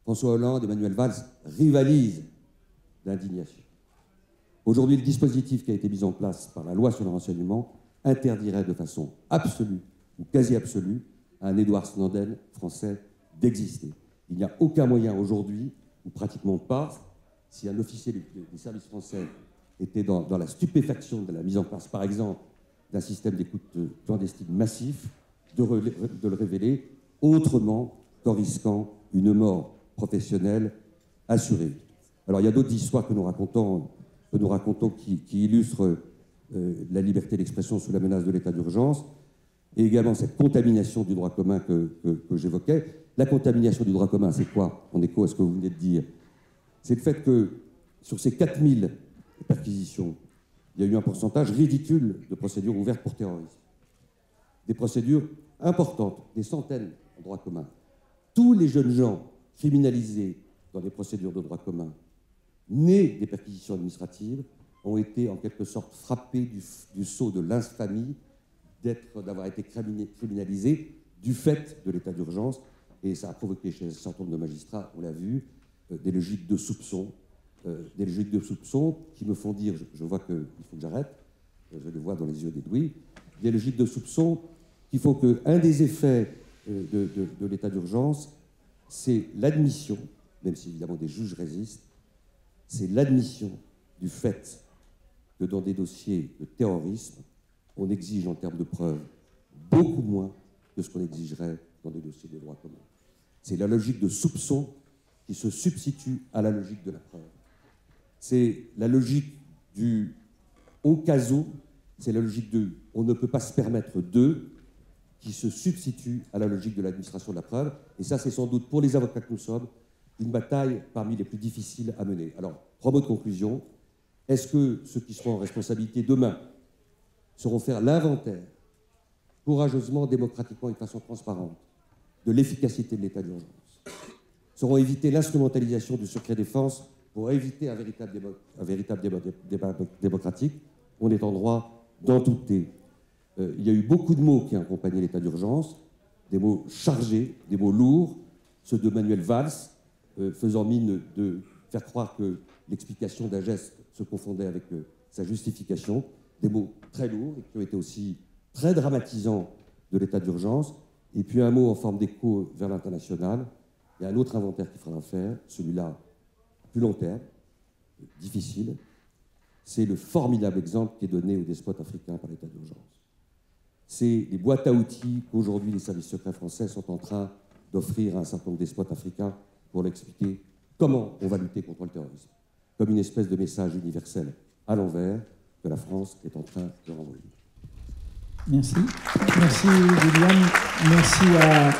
François Hollande et Manuel Valls rivalisent d'indignation. Aujourd'hui, le dispositif qui a été mis en place par la loi sur le renseignement interdirait de façon absolue ou quasi absolue à un Edward Snowden français d'exister. Il n'y a aucun moyen aujourd'hui, ou pratiquement pas, si un officier des services français était dans la stupéfaction de la mise en place, par exemple, d'un système d'écoute clandestine massif, de le révéler autrement qu'en risquant une mort professionnelle assurée. Alors il y a d'autres histoires que nous racontons qui illustrent la liberté d'expression sous la menace de l'état d'urgence, et également cette contamination du droit commun que j'évoquais. La contamination du droit commun, c'est quoi? En écho à ce que vous venez de dire. C'est le fait que sur ces 4000 perquisitions, il y a eu un pourcentage ridicule de procédures ouvertes pour terrorisme. Des procédures importantes, des centaines en droit commun. Tous les jeunes gens criminalisés dans des procédures de droit commun, nés des perquisitions administratives, ont été en quelque sorte frappés du sceau de l'infamie d'avoir été criminalisés du fait de l'état d'urgence. Et ça a provoqué chez un certain nombre de magistrats, on l'a vu, des logiques de soupçon. Des logiques de soupçon qui me font dire, je vois qu'il faut que j'arrête, je le vois dans les yeux d'Edoui, des logiques de soupçon qui font qu'un des effets de l'état d'urgence, c'est l'admission, même si évidemment des juges résistent, c'est l'admission du fait que dans des dossiers de terrorisme, on exige en termes de preuves beaucoup moins que ce qu'on exigerait dans des dossiers de droit commun. C'est la logique de soupçon qui se substitue à la logique de la preuve. C'est la logique du au cas où, c'est la logique de on ne peut pas se permettre de qui se substitue à la logique de l'administration de la preuve. Et ça, c'est sans doute, pour les avocats que nous sommes, une bataille parmi les plus difficiles à mener. Alors, 3 mots de conclusion. Est-ce que ceux qui seront en responsabilité demain sauront faire l'inventaire, courageusement, démocratiquement et de façon transparente, de l'efficacité de l'état d'urgence, sauront éviter l'instrumentalisation du secret défense pour éviter un véritable débat démocratique? On est en droit d'en douter. Il y a eu beaucoup de mots qui ont accompagné l'état d'urgence, des mots chargés, des mots lourds, ceux de Manuel Valls, faisant mine de faire croire que l'explication d'un geste se confondait avec sa justification, des mots très lourds et qui ont été aussi très dramatisants de l'état d'urgence, et puis un mot en forme d'écho vers l'international. Il y a un autre inventaire qu'il faudra faire, celui-là plus long terme, difficile, c'est le formidable exemple qui est donné aux despotes africains par l'état d'urgence. C'est les boîtes à outils qu'aujourd'hui les services secrets français sont en train d'offrir à un certain nombre de despotes africains pour leur expliquer comment on va lutter contre le terrorisme, comme une espèce de message universel à l'envers que la France est en train de renvoyer. Merci. Merci, William. Merci à